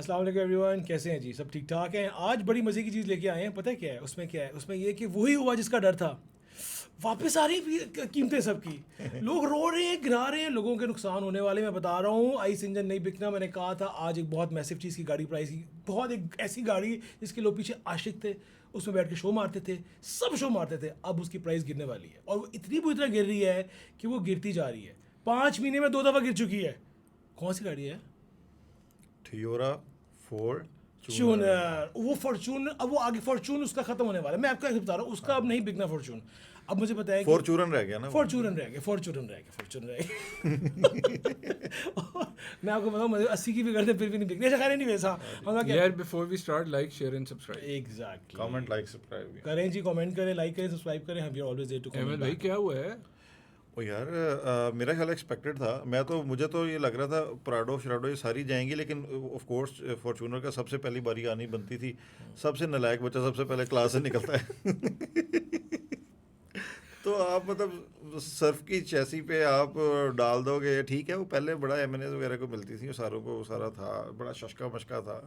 अस्सलाम वालेकुम एवरीवन, कैसे हैं जी? सब ठीक ठाक हैं। आज बड़ी मज़े की चीज़ लेके आए हैं। पता है क्या है उसमें? क्या है उसमें? ये कि वही हुआ जिसका डर था, वापस आ रही कीमतें सबकी। लोग रो रहे हैं, गिरा रहे हैं, लोगों के नुकसान होने वाले। मैं बता रहा हूँ, आइस इंजन नहीं बिकना। मैंने कहा था आज एक बहुत मैसिव चीज़ की गाड़ी प्राइस की, बहुत एक ऐसी गाड़ी जिसके लोग पीछे आशिक थे, उसमें बैठ के शो मारते थे, सब शो मारते थे। अब उसकी प्राइस गिरने वाली है और वो इतनी बुरी तरह गिर रही है कि वो गिरती जा रही है। 5 महीने में 2 दफ़ा गिर चुकी है। कौन सी गाड़ी है? थियोरा फॉर्च्यूनर। फॉर्च्यूनर। वो फॉर्च्यूनर, अब वो आगे फॉर्च्यून उसका खत्म होने वाला है। मैं आपको ऐसे बता रहा हूँ, उसका अब नहीं बिकना फॉर्च्यून। अब मुझे पता है कि फॉर्च्यूनर रह गया ना वो। फॉर्च्यूनर रह गया, फॉर्च्यूनर रह गया, फॉर्च्यूनर रह गया। मैं आपको बताऊँ, मुझे 80 की भी करते फिर भी नहीं बिकने। खैर नहीं वैसा हम क्या यार before we start like share and subscribe. Exactly comment like subscribe भी करें जी, कमेंट करें, लाइक करें, सब्सक्राइब करें। हम ऑलवेज देयर टू अहमद भाई कमेंट। क्या हुआ है? ओ यार, मेरा ख्याल एक्सपेक्टेड था। मुझे तो ये लग रहा था प्राडो शराडो ये सारी जाएंगी, लेकिन ऑफ कोर्स फॉर्च्यूनर का सबसे पहली बारी आनी बनती थी। सबसे नालायक बच्चा सबसे पहले क्लास से निकलता है। तो आप मतलब सर्फ की चैसी पे आप डाल दोगे, ठीक है। वो पहले बड़ा एमएनएस वगैरह को मिलती थी, सारों को सारा था, बड़ा शशका मशका था।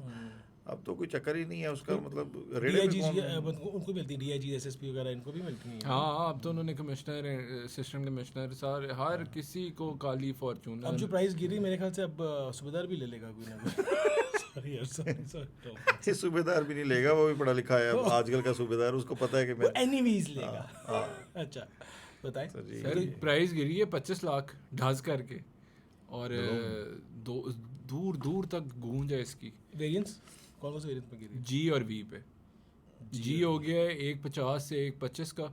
अब तो कोई चक्कर ही नहीं है उसका, मतलब रेड़े पे डीआईजी कौन। उनको मिलती है, डीआईजी एसएसपी वगैरह इनको भी मिलती है। हाँ अब तो उन्होंने कमिश्नर सिस्टम कमिश्नर सारे हर किसी को काली अब फॉर्च्यूनर। जो प्राइस गिरी मेरे ख्याल से अब सूबेदार भी ले लेगा कोई ना कोई। सॉरी यार, सॉरी। ये सूबेदार भी नहीं लेगा, वो भी पढ़ा लिखा है अब आजकल का सूबेदार, उसको पता है कि वो मैं। एनीवेज लेगा। हाँ। अच्छा बताएं। तो जी, सर प्राइस गिरी है 25 लाख ढाज करके, और दूर दूर तक गूंज है इसकी। वेरिएंट्स कौन से वेरिएंट में गिरी? जी और वी पे। जी हो गया है 150 से 125 का,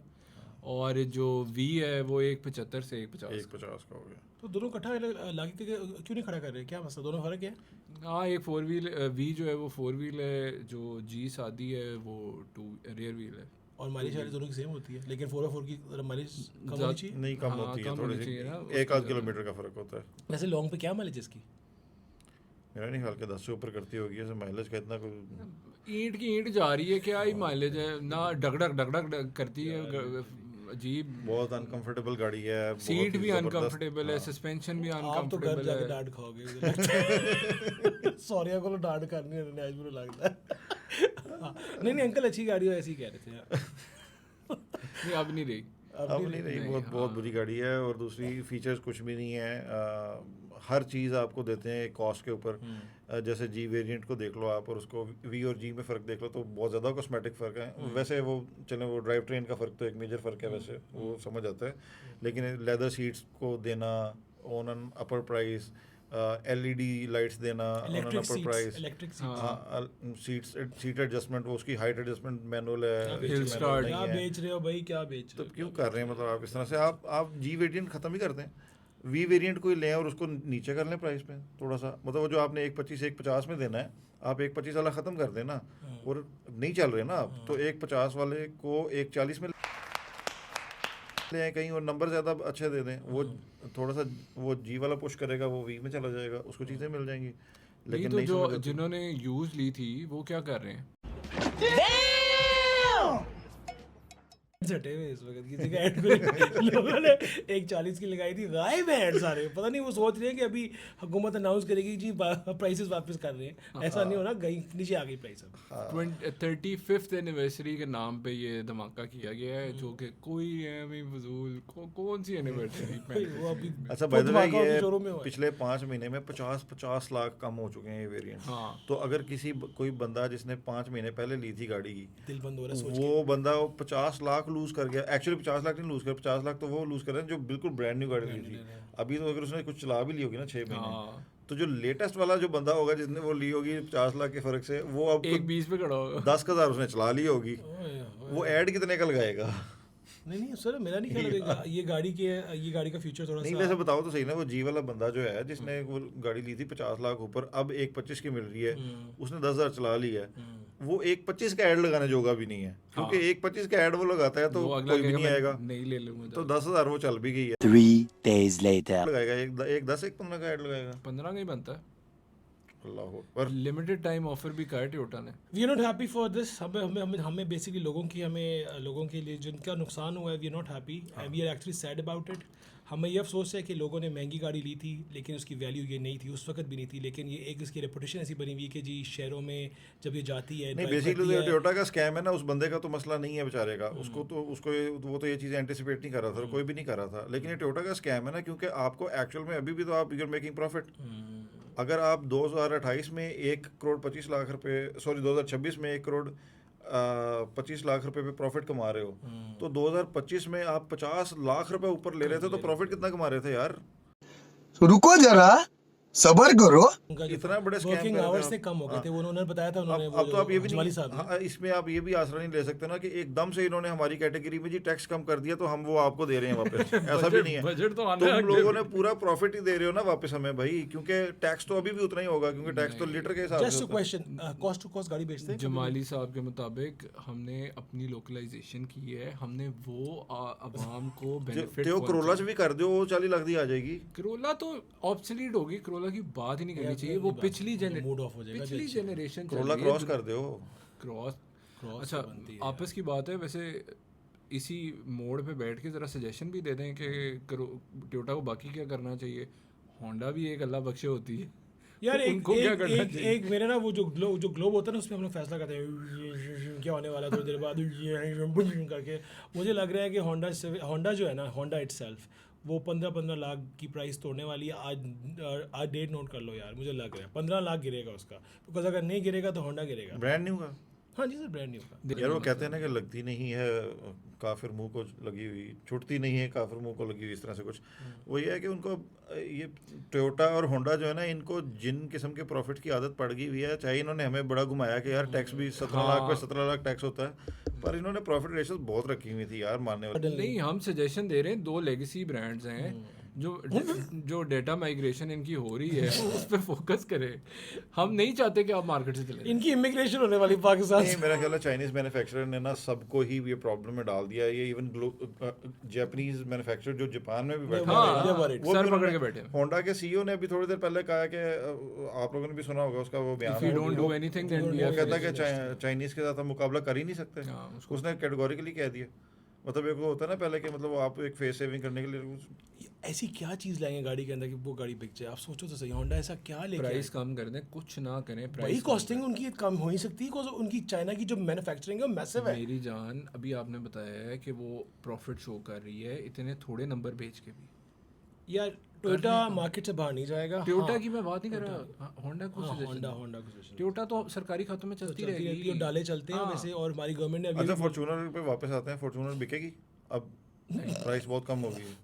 और जो वी है वो 175 से 150 150 का हो गया। तो दोनों इकट्ठा लाके क्यों नहीं खड़ा कर रहे? क्या मसला? दोनों फर्क है? हाँ एक 4 व्हील वी जो है वो 4 व्हील है, जो जी शादी है वो 2 रियर व्हील है। और माइलेज वाली दोनों की सेम होती है, लेकिन 4x4 की माइलेज कम होनी चाहिए। नहीं, कम हाँ, होती है कम थोड़ी होनी सी, चाहिए ना, 1-8 किलोमीटर का फर्क होता है। वैसे लॉन्ग पे क्या माइलेज है इसकी? मेरा नहीं ख्याल कि 10 से ऊपर करती होगी ऐसे, माइलेज का इतना कोई। ईंट की ईंट जा रही है, क्या ही माइलेज है ना, डगडग डगडग करती है, अजीब। बहुत अनकंफर्टेबल गाड़ी है, बहुत सीट ही भी जबरदस्त। अनकंफर्टेबल है, सस्पेंशन भी आप तो घर अनकंफर्टेबल जाके है। डांट खाओगे। सॉरी को डांट करनी है, आज मुझे लगता है। नहीं नहीं अंकल, अच्छी गाड़ी हो, ऐसे ही कह रहे थे यार। नहीं अब नहीं रही। अब नहीं रही, बहुत बहुत बुरी गाड़ी है। और दूसरी फीचर्स कुछ भी नहीं है। हर चीज़ आपको देते हैं एक कॉस्ट के ऊपर। जैसे जी वेरिएंट को देख लो आप, और उसको वी और जी में फ़र्क देख लो, तो बहुत ज़्यादा कॉस्मेटिक फ़र्क है। वैसे वो चलें, वो ड्राइव ट्रेन का फ़र्क तो एक मेजर फ़र्क है, वैसे वो समझ आता है। लेकिन लेदर सीट्स को देना on an upper price, LED lights देना on an upper price, electric seats seat adjustment, वो उसकी हाइट एडजस्टमेंट मैनुअल है, Hill manual start। नहीं क्या है। बेच रहे हो भाई, क्या बेच तो रहे हो? क्यों कर रहे हैं, मतलब आप इस तरह से आप जी वेरिएंट ख़त्म ही कर दें। वी वेरिएंट कोई लें और उसको नीचे कर लें प्राइस पे थोड़ा सा, मतलब वो जो आपने 125 150 में देना है, आप 125 वाला ख़त्म कर दें ना। और नहीं चल रहे ना आप, तो 150 वाले को 140 में ले आए कहीं, और नंबर ज़्यादा अच्छे दे दें। वो थोड़ा सा वो जी वाला पुश करेगा, वो वी में चला जाएगा, उसको चीज़ें मिल जाएंगी। नहीं लेकिन तो नहीं जो समझ आती। जिन्होंने यूज ली थी वो क्या कर रहे हैं? सटे हुए इस वक्त किसी का ऐड को लोगों ने 140 की लगाई थी, गायब है ऐड सारे। पता नहीं वो सोच रहे हैं कि अभी हुकूमत अनाउंस करेगी जी प्राइसेस वापस कर रहे हैं। ऐसा नहीं होना, गई नीचे आ गई प्राइस। अब 35th एनिवर्सरी के नाम पे ये धमाका किया गया है, जो कि कोई है फजूल कौन सी एनिवर्सरी। वो अभी अच्छा, खुद बाय द वे, धमाका ये शोरूम में हुआ है। पिछले 5 महीने में 50 लाख कम हो चुके हैं ये वेरिएंट। हाँ। तो अगर कोई बंदा जिसने 5 महीने पहले ली थी गाड़ी की, दिल बंद हो रहा है सोच वो बंदा 50 लाख लूज कर गया। एक्चुअली 50 लाख नहीं लूज कर, 50 लाख तो वो लूज कर रहे हैं जो बिल्कुल ब्रांड न्यू गाड़ी ली थी। अभी तो अगर उसने कुछ चला भी ली होगी ना 6 महीने, हाँ तो जो लेटेस्ट वाला जो बंदा होगा जिसने वो ली होगी 50 लाख के फर्क से, वो अब 120 पे खड़ा होगा। 10,000 उसने चला ली होगी। के। वो ऐड कितने का लगाएगा? नहीं सर, मेरा नहीं ख्याल है ये गाड़ी का फ्यूचर थोड़ा नहीं, सा। वैसे बताओ तो सही ना, वो जी वाला बंदा जो है जिसने वो गाड़ी ली थी 50 लाख ऊपर, अब 125 की मिल रही है, उसने 10,000 चला ली है, वो 125 का ऐड लगाने जोगा भी नहीं है, क्योंकि 125 का ऐड वो लगाता है तो वो अगला कोई भी नहीं आएगा। नहीं ले लूंगा तो 10,000 वो चल भी गई है। 3 days later. लगाएगा एक 10 एक 15 का ऐड लगाएगा। 15 का ही बनता है। अल्लाह पर लिमिटेड टाइम ऑफर भी कहा टोयोटा ने। We are not happy for this. हमें बेसिकली लोगों के लिए जिनका नुकसान हुआ है, we are not happy, we are actually sad about it. हमें ये अफसोस है कि लोगों ने महंगी गाड़ी ली थी लेकिन उसकी वैल्यू ये नहीं थी, उस वक्त भी नहीं थी, लेकिन ये एक इसकी रेपुटेशन ऐसी बनी हुई है कि जी शहरों में जब ये जाती है नहीं, ड्राइव बेसिकली करती तो है। टोयोटा का स्कैम है ना, उस बंदे का तो मसला नहीं है बेचारे का, उसको तो वो तो ये चीज़ें एंटिसिपेट नहीं कर रहा था, कोई भी नहीं कर रहा था, लेकिन ये टोयोटा का स्कैम है ना, क्योंकि आपको एक्चुअल में अभी भी तो आप यूर मेकिंग प्रॉफिट। अगर आप 2028 में 1,25,00,000 रुपए, सॉरी 2026 में 1,25,00,000 रुपए पे प्रॉफिट कमा रहे हो, तो 2025 में आप 50 लाख रुपए ऊपर ले रहे थे, तो प्रॉफिट कितना कमा रहे थे यार? रुको जरा सबर करो। उनका जो इतना बड़े स्कैम वर्किंग कर रहे थे आवर्स आप। से कम हो गए हाँ। थे, वो उन्होंने बताया था, उन्होंने अब तो आप ये भी जमाली नहीं, साहब ने। हाँ, इसमें आप ये भी आसरा नहीं ले सकते ना कि एकदम से इन्होंने हमारी कैटेगरी में जी टैक्स कम कर दिया तो हम वो आपको दे रहे हैं वापस, ऐसा भी नहीं है। बजट तो आना है तुम अगले लोगों ने महीने। पूरा प्रॉफिट ही दे रहे हो ना वापस हमें भाई, क्योंकि टैक्स तो अभी भी उतना ही होगा, क्योंकि टैक्स तो लीटर के हिसाब से जस्ट होता है। क्वेश्चन, कॉस्ट टू कॉस्ट गाड़ी बेचते हैं जमाली साहब के मुताबिक हमने अपनी लोकलाइजेशन की है, हमने वो आवाम को बेनिफिट तो करोला से भी कर दो, वो 40 लाख दी आ जाएगी। करोला तो ऑब्सोलीट होगी, करोला की बात ही नहीं करनी चाहिए, वो पिछली मूड ऑफ हो जाएगा पिछली जनरेशन करोला क्रॉस कर दो। क्रॉस क्रॉस अच्छा बनती है। आपस की बात है वैसे, इसी मोड़ पे बैठ के ज़रा सजेशन भी दे दें कि टोयोटा को बाकी क्या करना चाहिए। होंडा भी एक अल्लाह बख्शे होती है यार तो एक उनको क्या एक करना एक, चाहिए? एक मेरे ना वो जो ग्लोब होता है ना, उसमें हम लोग फैसला करते हैं क्या होने वाला है थोड़ी देर बाद करके। मुझे लग रहा है कि होंडा जो है ना, होंडा इटसेल्फ वो 15 लाख की प्राइस तोड़ने वाली है। आज डेट नोट कर लो यार, मुझे लग रहा है 15 लाख गिरेगा उसका, बिकॉज अगर नहीं गिरेगा तो होंडा गिरेगा। ब्रांड न्यू का हाँ जी सर, ब्रांड न्यू का। यार वो कहते हैं ना कि लगती नहीं है काफिर मुंह को लगी हुई, छुटती नहीं है काफिर मुंह को लगी हुई, इस तरह से कुछ। वो ये है कि उनको ये टोयोटा और होंडा जो है ना, इनको जिन किस्म के प्रॉफिट की आदत पड़ गई हुई है, चाहे इन्होंने हमें बड़ा घुमाया कि यार टैक्स भी 17 लाख पे 17 लाख टैक्स होता है, पर इन्होंने प्रॉफिट रेशियो बहुत रखी हुई थी यार, मानने वाले। नहीं, हम सजेशन दे रहे हैं, दो लेगेसी ब्रांड्स हैं जो डेटा माइग्रेशन इनकी हो रही है उस पर फोकस करें। हम नहीं चाहते कि आप मार्केट से चले जाएं। इनकी इमिग्रेशन होने वाली पाकिस्तान नहीं, मेरा ख्याल है चाइनीज मैन्युफैक्चरर ने ना सबको ही ये प्रॉब्लम में डाल दिया है। ये इवन जापानीज मैन्युफैक्चरर जो जापान में भी बैठा हाँ, है, worried. वो सर भी पकड़ उन्होंने- के बैठे हैं। होंडा के सीईओ ने अभी थोड़ी देर पहले कहा कि आप लोगों ने भी सुना होगा उसका वो बयान, If you don't do anything, then we वो are कहता है कि finished. चाइनीज के साथ हम मुकाबला कर ही नहीं सकते। हाँ, उसने कैटेगोरिकली कह दिया। मतलब एक वो होता है ना पहले कि मतलब वो आप एक फेस सेविंग करने के लिए ऐसी क्या चीज़ लाएंगे गाड़ी के अंदर कि वो गाड़ी बिक जाए? आप सोचो तो सही, होंडा ऐसा क्या लेके प्राइस कम कर दें, कुछ ना करें, भाई प्राइस कॉस्टिंग उनकी कम हो ही सकती है, बिकॉज उनकी चाइना की जो मैन्युफैक्चरिंग है वो मैसिव है। मेरी जान, अभी आपने बताया है कि वो प्रॉफिट शो कर रही है इतने थोड़े नंबर बेच के भी। यार टोयोटा मार्केट से बाहर नहीं जाएगा। टोयोटा की मैं बात नहीं कर रहा, होंडा को होंडा को suggestion। टोयोटा तो सरकारी खातों में चलती चलती रहती है, रहेगी। डाले चलते हैं वैसे, और हमारी गवर्नमेंट ने अच्छा अभी फॉर्च्यूनर पे वापस आते हैं। फॉर्च्यूनर बिकेगी अब? प्राइस बहुत कम हो गई है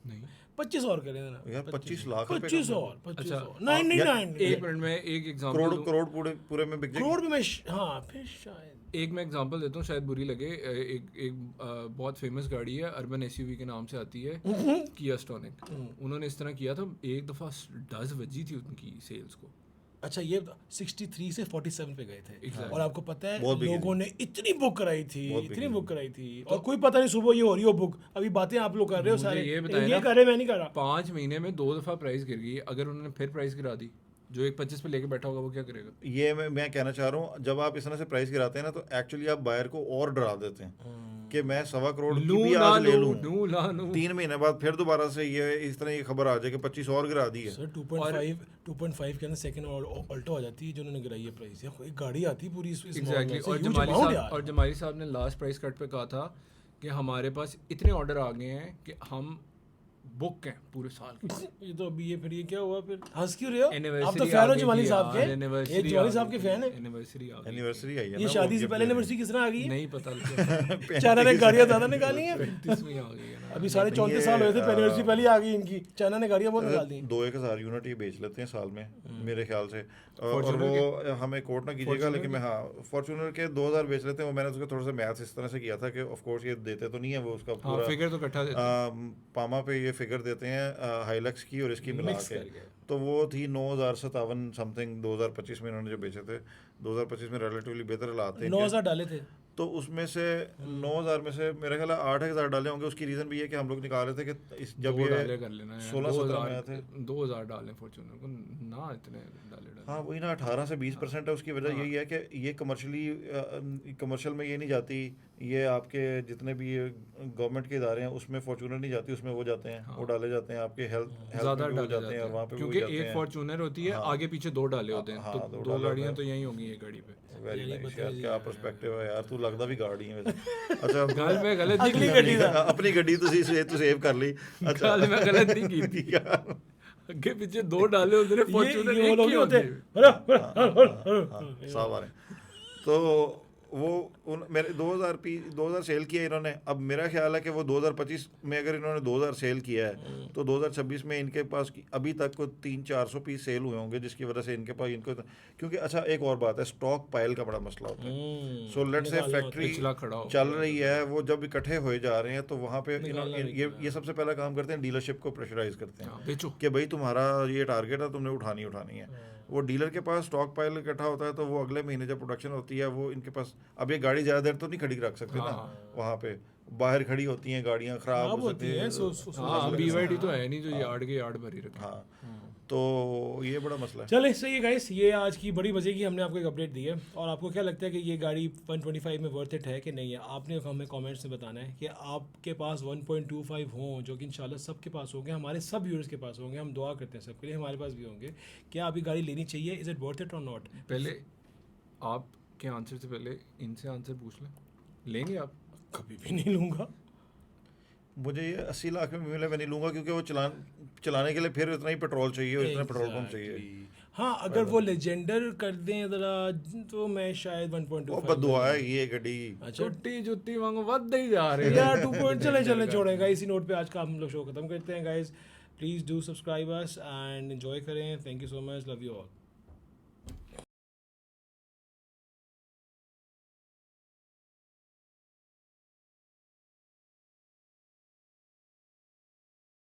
नहीं 25 और करें ना यार, 25 लाख रुपए 25 कम और 25 अच्छा, और 99 एक मिनट में एक एग्जांपल करोड़ पूरे में बिक जाएगी। करोड़ में हाँ फिर शायद एक मैं एग्जांपल देता हूँ, शायद बुरी लगे। बहुत फेमस गाड़ी है, अर्बन एसयूवी के नाम से आती है, किया स्टोनिक। उन्होंने इस तरह किया था, एक दफ़ा डज बजी थी उनकी सेल्स को। अच्छा ये 63 से 47 पे गए थे। Exactly. और आपको पता है बहुत बिकी लोगों ने इतनी बुक कराई थी, बहुत इतनी बिकी बुक कराई थी, और कोई पता नहीं सुबह ये हो रही हो बुक। अभी बातें आप लोग कर रहे हो मुझे सारे, ये बताएं ये ना, कर रहे मैं नहीं कर रहा। 5 महीने में 2 दफ़ा प्राइस गिर गई। अगर उन्होंने फिर प्राइस गिरा दी, जो एक 25 पे लेके बैठा होगा वो क्या करेगा? ये मैं कहना चाह रहा हूँ, जब आप इस तरह से प्राइस गिराते हैं ना, तो एक्चुअली आप बायर को और डरा देते हैं कि मैं 1.25 करोड़ की भी आज ले लूँ, 3 महीने बाद फिर दोबारा से ये इस तरह की खबर आ जाए कि 25 और गिरा दी है। सर 2.5 के अंदर सेकंड ऑल्टो आ जाती है जो उन्होंने गिराई है प्राइस। यार एक गाड़ी आती है पूरी इस एग्जैक्टली। मॉडल और में, huge amount यार। जमाली साहब ने लास्ट प्राइस कट पे कहा था कि हमारे पास इतने ऑर्डर आ गए हैं कि हम बुक हैं पूरे साल के। ये तो अभी ये फिर ये क्या हुआ फिर? हंस क्यों रहे हो? आप तो एनिवर्सरी फैन हो जमाली साहब के, ये जमाली साहब के फैन है। एनिवर्सरी आ गई। एनिवर्सरी आई है ये ना, शादी वो से gift पहले दे रहे एनिवर्सरी किस तरह आ गई है? नहीं पता लगा। चाइना ने गाड़ियां ज्यादा निकाली हैं। 35वीं आ गई है ना। अभी 34.5 साल हुए थे, एनिवर्सरी पहले आ गई इनकी। चाइना ने गाड़ियां बहुत निकाल दी। 2-1 हज़ार यूनिट ये बेच लेते हैं साल में मेरे ख्याल से। और वो हमें कोट ना कीजिएगा, लेकिन मैं फॉर्च्यूनर के 2000 बेच लेते हैं। वो मैंने उसका थोड़ा सा मैथ्स इस तरह से किया था कि ऑफ कोर्स ये देते तो नहीं है वो उसका पूरा फिगर तो इकट्ठा देते हैं। पामा पे ये फिगर देते हैं हाइलक्स की और इसकी मिला Mix के, करके। तो वो थी 9,057 समथिंग 2025 में इन्होंने जो बेचे थे। 2025 में रिलेटिवली बेहतर हालात थे। 9,000 डाले थे। तो उसमें से 9,000 में से मेरे ख्याल 8,000 डाले होंगे। उसकी रीज़न भी है कि हम लोग निकाल रहे थे कि जब ये 16-17 में आए थे 2000 डालें फॉर्च्यूनर को ना, इतने डाले। हाँ वही ना, 18 से 20% है। उसकी वजह यही है कि ये कमर्शियल में ये नहीं जाती, ये आपके जितने भी ये गवर्नमेंट के इदारे हैं उसमें फॉर्चूनर नहीं जाती, उसमें वो जाते हैं, वो डाले जाते हैं आपके हेल्थ ज्यादा में भी वो डाले जाते हैं और वहाँ पे भी वो क्योंकि जाते एक हैं। फॉर्च्यूनर होती है, आगे पीछे 2 डाले होते हैं, हाँ, तो दो 2 डाले गाड़ियां होते तो यहीं होंगी एक गाड़ी पे। वेरी नाइस यार, क्या पर्सपेक्टिव है यार, तू लगदा भी गाड़ी है वैसे। अच्छा गल मैं गलत नहीं अगली की गड्डी दा अपनी गड्डी तू सेव कर ली। अच्छा गल मैं गलत नहीं की थी। यार आगे पीछे 2 डाले होते हैं, फॉर्च्यूनर ये वो एक लोग ही नहीं होते होती है। साहब आ रहे हैं। तो वो मेरे 2000 सेल किया इन्होंने। अब मेरा ख्याल है कि वो 2025 में अगर इन्होंने 2000 सेल किया है तो 2026 में इनके पास अभी तक को 300-400 पीस सेल हुए होंगे, जिसकी वजह से इनके पास इनको, क्योंकि अच्छा एक और बात है, स्टॉक पाइल का बड़ा मसला होता है। सो लेट्स से फैक्ट्री पिछला खड़ा हो चल रही है, वो जब इकट्ठे होए जा रहे हैं तो वहाँ पे ये सबसे पहला काम करते हैं, डीलरशिप को प्रेशराइज करते हैं बेचो। कि भाई तुम्हारा ये टारगेट है, तुमने उठानी है। वो डीलर के पास स्टॉक पाइल इकट्ठा होता है तो वो अगले महीने जब प्रोडक्शन होती है वो इनके पास, अब ये गाड़ी ज़्यादा देर तो नहीं खड़ी रख सकते ना, वहाँ पे बाहर खड़ी होती हैं गाड़ियाँ, ख़राब हो सकती हैं। हाँ BYD तो है नहीं जो यार्ड के यार्ड भरी रखे। हाँ, तो ये बड़ा मसला है। चले सही है गाइस, ये आज की बड़ी मजे की हमने आपको एक अपडेट दी है। और आपको क्या लगता है कि ये गाड़ी 125 में वर्थ इट है कि नहीं है? आपने हमें कमेंट्स में बताना है कि आपके पास 1.25 हों, जो कि इंशाल्लाह सबके पास होंगे, हमारे सब व्यूअर्स के पास होंगे, हम दुआ करते हैं सबके लिए, हमारे पास भी होंगे। क्या अभी गाड़ी लेनी चाहिए? इज़ इट वर्थ इट और नॉट? पहले आपके आंसर से पहले इनसे आंसर पूछ लें, लेंगे आप? कभी भी नहीं लूँगा। मुझे ये 80 लाख में मिले मैं नहीं लूँगा, क्योंकि वो चलाने के लिए फिर इतना ही पेट्रोल चाहिए और इतना पेट्रोल पंप चाहिए। हाँ, अगर वो लेजेंडर कर दें ज़रा तो मैं शायद 1.25 वो बददुआ है ये गाड़ी। अच्छा छुट्टी जुत्ती वांगू बढ़ते ही जा रहे हैं यार 2 पॉइंट चले छोड़ेगा। इसी नोट पे आज का हम लोग शो खत्म करते हैं guys. Please do subscribe us and enjoy करें। Thank you so much, love you all.